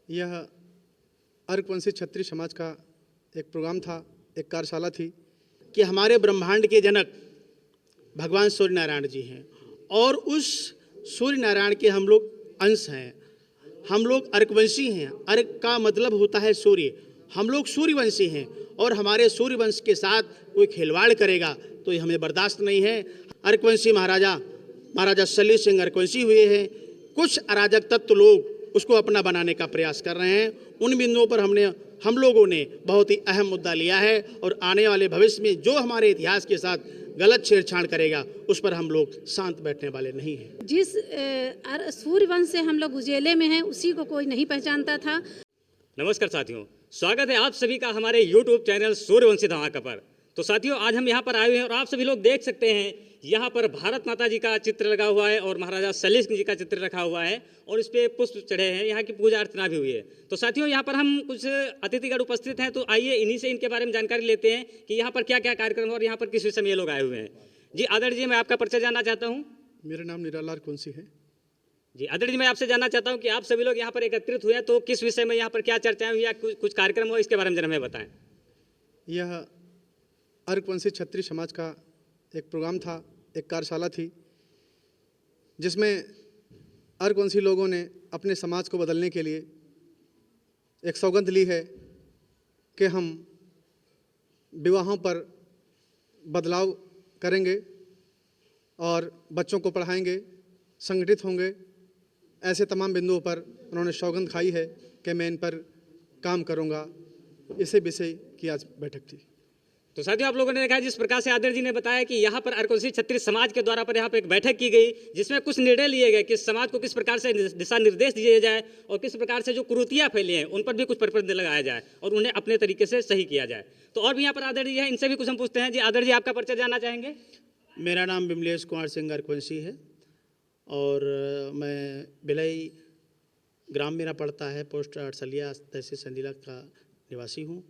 यह अर्कवंशी क्षत्रिय समाज का एक प्रोग्राम था, एक कार्यशाला थी कि हमारे ब्रह्मांड के जनक भगवान सूर्य नारायण जी हैं और उस सूर्य नारायण के हम लोग अंश हैं। हम लोग अर्कवंशी हैं। अर्क का मतलब होता है सूर्य। हम लोग सूर्यवंशी हैं और हमारे सूर्यवंश के साथ कोई खिलवाड़ करेगा तो ये हमें बर्दाश्त नहीं है। अर्कवंशी महाराजा सली सिंह अर्कवंशी हुए हैं। कुछ अराजक तत्व लोग उसको अपना बनाने का प्रयास कर रहे हैं। उन बिंदुओं पर हम लोगों ने बहुत ही अहम मुद्दा लिया है और आने वाले भविष्य में जो हमारे इतिहास के साथ गलत छेड़छाड़ करेगा उस पर हम लोग शांत बैठने वाले नहीं हैं। जिस सूर्यवंश से हम लोग उजेले में हैं उसी को कोई नहीं पहचानता था। नमस्कार साथियों, स्वागत है आप सभी का हमारे YouTube चैनल सूर्यवंशी धमाका पर। तो साथियों, आज हम यहाँ पर आए हुए हैं और आप सभी लोग देख सकते हैं यहाँ पर भारत माता जी का चित्र लगा हुआ है और महाराजा सली सिंह जी का चित्र रखा हुआ है और इस पे पुष्प चढ़े हैं। यहाँ की पूजा अर्चना भी हुई है। तो साथियों, यहाँ पर हम कुछ अतिथिगण उपस्थित हैं, तो आइए इन्हीं से इनके बारे में जानकारी लेते हैं कि यहाँ पर क्या क्या कार्यक्रम और यहाँ पर किस विषय में ये लोग आए हुए हैं। जी आदरणीय जी, मैं आपका परिचय जानना चाहता हूँ। मेरा नाम निराला अर्कवंशी है। जी आदरणीय जी, मैं आपसे जानना चाहता हूँ कि आप सभी लोग यहाँ पर एकत्रित हुए हैं तो किस विषय में यहाँ पर क्या चर्चाएं हुई या कुछ कार्यक्रम हुआ, इसके बारे में जरा हमें बताएं। यह अर्कवंशी क्षत्रिय समाज का एक प्रोग्राम था, एक कार्यशाला थी जिसमें अर्कवंशी लोगों ने अपने समाज को बदलने के लिए एक सौगंध ली है कि हम विवाहों पर बदलाव करेंगे और बच्चों को पढ़ाएंगे, संगठित होंगे। ऐसे तमाम बिंदुओं पर उन्होंने सौगंध खाई है कि मैं इन पर काम करूंगा। इसी विषय की आज बैठक थी। तो साथियों, आप लोगों ने देखा जिस प्रकार से आदरणीय जी ने बताया कि यहाँ पर अर्कवंशी क्षत्रिय समाज के द्वारा पर यहाँ पर एक बैठक की गई जिसमें कुछ निर्णय लिए गए कि समाज को किस प्रकार से दिशा निर्देश दिए जाए और किस प्रकार से जो कुरीतियाँ फैली हैं उन पर भी कुछ प्रतिबंध लगाया जाए और उन्हें अपने तरीके से सही किया जाए। तो और भी यहाँ पर आदरणीय है, इनसे भी कुछ हम पूछते हैं। जी आदरणीय जी, आपका परिचय जानना चाहेंगे। मेरा नाम विमलेश कुमार सिंह अर्कवंशी है और मैं भिलाई ग्राम मेरा पड़ता है, पोस्ट अड़सलिया, तहसील संजीला का निवासी हूँ।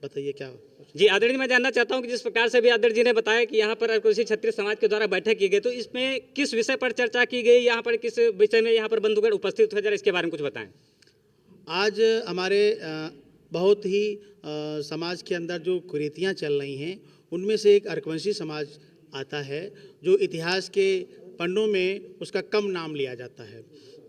बताइए क्या। जी आदरणीय, मैं जानना चाहता हूँ कि जिस प्रकार से भी आदरणीय जी ने बताया कि यहाँ पर अर्कवंशी क्षत्रिय समाज के द्वारा बैठक की गई, तो इसमें किस विषय पर चर्चा की गई, यहाँ पर किस विषय में यहाँ पर बंधुगण उपस्थित हुए, जरा इसके बारे में कुछ बताएं। आज हमारे बहुत ही समाज के अंदर जो कुरीतियाँ चल रही हैं उनमें से एक अर्कवंशी समाज आता है जो इतिहास के पन्नों में उसका कम नाम लिया जाता है।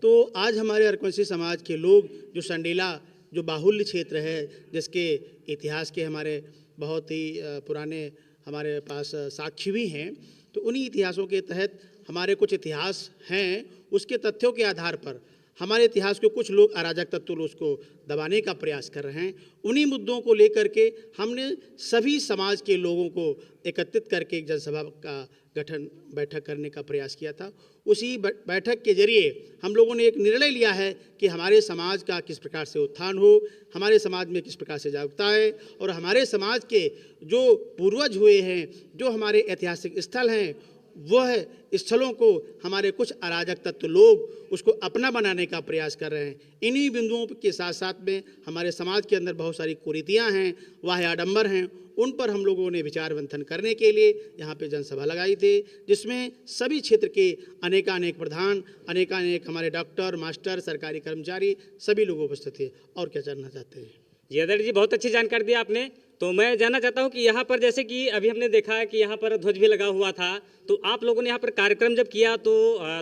तो आज हमारे अर्कवंशी समाज के लोग जो संडीला जो बाहुल्य क्षेत्र है, जिसके इतिहास के हमारे बहुत ही पुराने हमारे पास साक्ष्य भी हैं, तो उन्हीं इतिहासों के तहत हमारे कुछ इतिहास हैं। उसके तथ्यों के आधार पर हमारे इतिहास को कुछ लोग अराजक तत्व उसको दबाने का प्रयास कर रहे हैं। उन्हीं मुद्दों को लेकर के हमने सभी समाज के लोगों को एकत्रित करके एक जनसभा का बैठक करने का प्रयास किया था। उसी बैठक के जरिए हम लोगों ने एक निर्णय लिया है कि हमारे समाज का किस प्रकार से उत्थान हो, हमारे समाज में किस प्रकार से जागरूकता है और हमारे समाज के जो पूर्वज हुए हैं, जो हमारे ऐतिहासिक स्थल हैं, वह स्थलों को हमारे कुछ अराजक तत्व लोग उसको अपना बनाने का प्रयास कर रहे हैं। इन्हीं बिंदुओं के साथ साथ में हमारे समाज के अंदर बहुत सारी कुरीतियाँ हैं, वाह्य आडंबर हैं, उन पर हम लोगों ने विचार मंथन करने के लिए यहाँ पे जनसभा लगाई थी, जिसमें सभी क्षेत्र के अनेकानेक प्रधान, अनेकानेक हमारे डॉक्टर, मास्टर, सरकारी कर्मचारी सभी लोग उपस्थित थे। और क्या जानना चाहते हैं? जी आदरणीय जी, बहुत अच्छी जानकारी दी आपने। तो मैं जानना चाहता हूँ कि यहाँ पर जैसे कि अभी हमने देखा है कि यहाँ पर ध्वज भी लगा हुआ था, तो आप लोगों ने यहाँ पर कार्यक्रम जब किया तो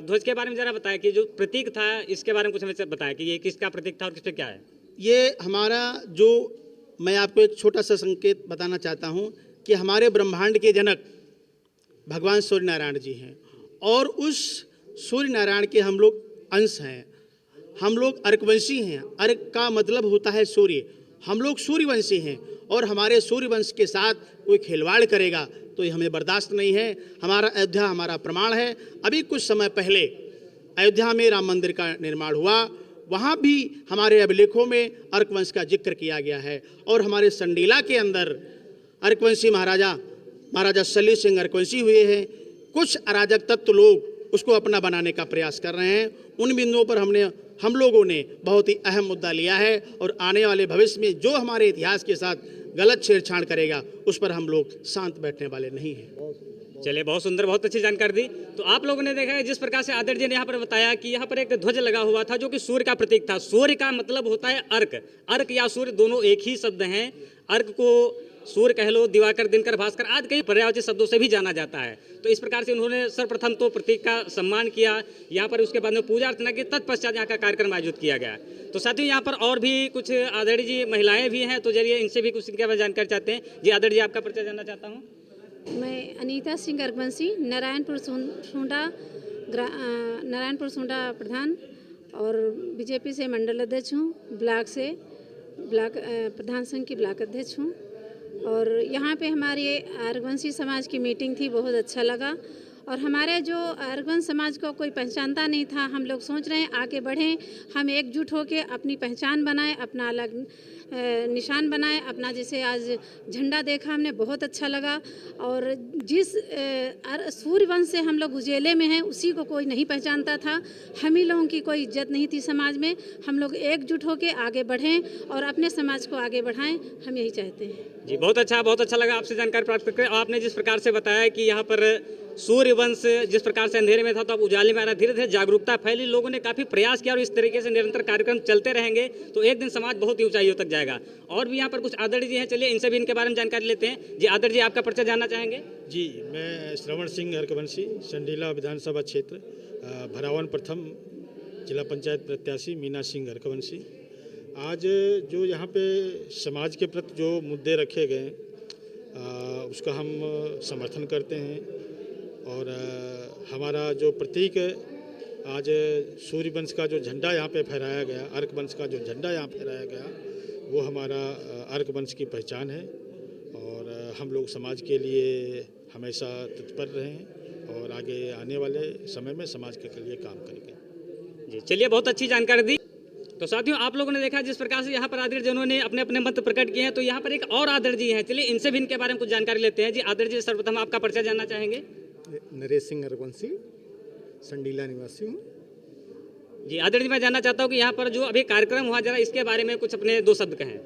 ध्वज के बारे में जरा बताया कि जो प्रतीक था इसके बारे में कुछ हमें बताया कि ये किसका प्रतीक था और किस पे क्या है। ये हमारा जो, मैं आपको एक छोटा सा संकेत बताना चाहता हूँ कि हमारे ब्रह्मांड के जनक भगवान सूर्य नारायण जी हैं और उस सूर्य नारायण के हम लोग अंश हैं। हम लोग अर्कवंशी हैं। अर्क का मतलब होता है सूर्य। हम लोग सूर्यवंशी हैं और हमारे सूर्यवंश के साथ कोई खिलवाड़ करेगा तो ये हमें बर्दाश्त नहीं है। हमारा अयोध्या हमारा प्रमाण है। अभी कुछ समय पहले अयोध्या में राम मंदिर का निर्माण हुआ, वहाँ भी हमारे अभिलेखों में अर्कवंश का जिक्र किया गया है और हमारे संडीला के अंदर अर्कवंशी महाराजा सली सिंह अर्कवंशी हुए हैं। कुछ अराजक तत्व लोग उसको अपना बनाने का प्रयास कर रहे हैं। उन बिंदुओं पर हम लोगों ने बहुत ही अहम मुद्दा लिया है और आने वाले भविष्य में जो हमारे इतिहास के साथ गलत छेड़छाड़ करेगा उस पर हम लोग शांत बैठने वाले नहीं हैं। चलिए, बहुत सुंदर, बहुत अच्छी जानकारी दी। तो आप लोगों ने देखा है जिस प्रकार से आदरणीय जी ने यहाँ पर बताया कि यहाँ पर एक ध्वज लगा हुआ था जो कि सूर्य का प्रतीक था। सूर्य का मतलब होता है अर्क। अर्क या सूर्य दोनों एक ही शब्द हैं। अर्क को सूर्य कह लो, दिवाकर, दिनकर, भास्कर आदि कई पर्यायवाची शब्दों से भी जाना जाता है। तो इस प्रकार से उन्होंने सर्वप्रथम तो प्रतीक का सम्मान किया यहाँ पर, उसके बाद में पूजा अर्चना की, तत्पश्चात यहाँ का कार्यक्रम आयोजित किया गया। तो साथियों, यहाँ पर और भी कुछ आदरणीय जी महिलाएं भी हैं, तो चलिए इनसे भी कुछ इनके बारे में जानकारी चाहते हैं। जी आदरणीय जी, आपका परिचय जानना चाहता हूँ। मैं अनीता सिंह अर्कवंशी, नारायणपुर सूंडा प्रधान और बीजेपी से मंडल अध्यक्ष हूँ। ब्लॉक प्रधान संघ की ब्लॉक अध्यक्ष हूँ। और यहाँ पे हमारी आर्यवंशी समाज की मीटिंग थी, बहुत अच्छा लगा। और हमारे जो आर्यवंश समाज को कोई पहचानता नहीं था, हम लोग सोच रहे हैं आगे बढ़ें, हम एकजुट होकर अपनी पहचान बनाएं, अपना अलग निशान बनाएं अपना। जैसे आज झंडा देखा हमने, बहुत अच्छा लगा। और जिस सूर्यवंश से हम लोग उजेले में हैं, उसी को कोई नहीं पहचानता था। हम ही लोगों की कोई इज्जत नहीं थी समाज में। हम लोग एकजुट होकर आगे बढ़ें और अपने समाज को आगे बढ़ाएं, हम यही चाहते हैं। जी, बहुत अच्छा लगा आपसे जानकारी प्राप्त करके। आपने जिस प्रकार से बताया कि यहाँ पर सूर्यवंश जिस प्रकार से अंधेरे में था तो अब उजाले में आ रहा, धीरे धीरे जागरूकता फैली, लोगों ने काफ़ी प्रयास किया और इस तरीके से निरंतर कार्यक्रम चलते रहेंगे तो एक दिन समाज बहुत ही ऊंचाइयों तक जाएगा। और भी यहाँ पर कुछ आदरणीय जी हैं, चलिए इनसे भी इनके बारे में जानकारी लेते हैं। जी आदरणीय जी, आपका परिचय जानना चाहेंगे? जी, मैं श्रवण सिंह अर्कवंशी, संडीला विधानसभा क्षेत्र, भरावन प्रथम जिला पंचायत प्रत्याशी मीना सिंह अर्कवंशी। आज जो यहाँ पे समाज के प्रति जो मुद्दे रखे गए उसका हम समर्थन करते हैं। और हमारा जो प्रतीक है, आज सूर्यवंश का जो झंडा यहाँ पे फहराया गया, अर्कवंश का जो झंडा यहाँ फहराया गया, वो हमारा अर्कवंश की पहचान है। और हम लोग समाज के लिए हमेशा तत्पर रहें और आगे आने वाले समय में समाज के लिए काम करेंगे। जी चलिए, बहुत अच्छी जानकारी दी। तो साथियों, आप लोगों ने देखा जिस प्रकार से यहाँ पर आदरणीय जनों ने अपने अपने मत प्रकट किए हैं, तो यहाँ पर एक और आदरणीय जी हैं, चलिए इनसे भी इनके बारे में कुछ जानकारी लेते हैं। जी आदरणीय जी, सर्वप्रथम आपका परिचय जानना चाहेंगे? नरेश सिंह अर्कवंशी, संडीला निवासी हूँ। जी आदरणीय जी, मैं जानना चाहता हूँ कि यहाँ पर जो अभी कार्यक्रम हुआ, जरा इसके बारे में कुछ अपने दो शब्द कहें।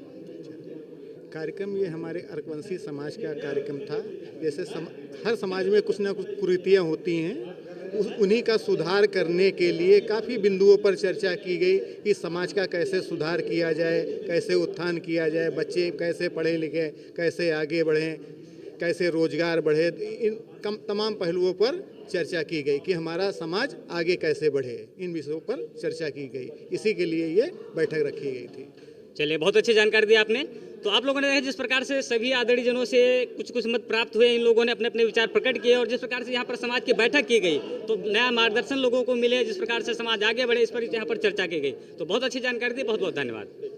कार्यक्रम ये हमारे अर्कवंशी समाज का कार्यक्रम था। जैसे हर समाज में कुछ ना कुछ कुरीतियाँ होती हैं, उन्हीं का सुधार करने के लिए काफ़ी बिंदुओं पर चर्चा की गई कि समाज का कैसे सुधार किया जाए, कैसे उत्थान किया जाए, बच्चे कैसे पढ़े लिखे, कैसे आगे बढ़ें, कैसे रोजगार बढ़े। इन तमाम पहलुओं पर चर्चा की गई कि हमारा समाज आगे कैसे बढ़े। इन विषयों पर चर्चा की गई, इसी के लिए ये बैठक रखी गई थी। चलिए, बहुत अच्छी जानकारी दी आपने। तो आप लोगों ने देखा जिस प्रकार से सभी आदरणीय जनों से कुछ मत प्राप्त हुए, इन लोगों ने अपने अपने विचार प्रकट किए और जिस प्रकार से यहाँ पर समाज की बैठक की गई तो नया मार्गदर्शन लोगों को मिले, जिस प्रकार से समाज आगे बढ़े इस पर यहाँ पर चर्चा की गई। तो बहुत अच्छी जानकारी दी, बहुत बहुत धन्यवाद।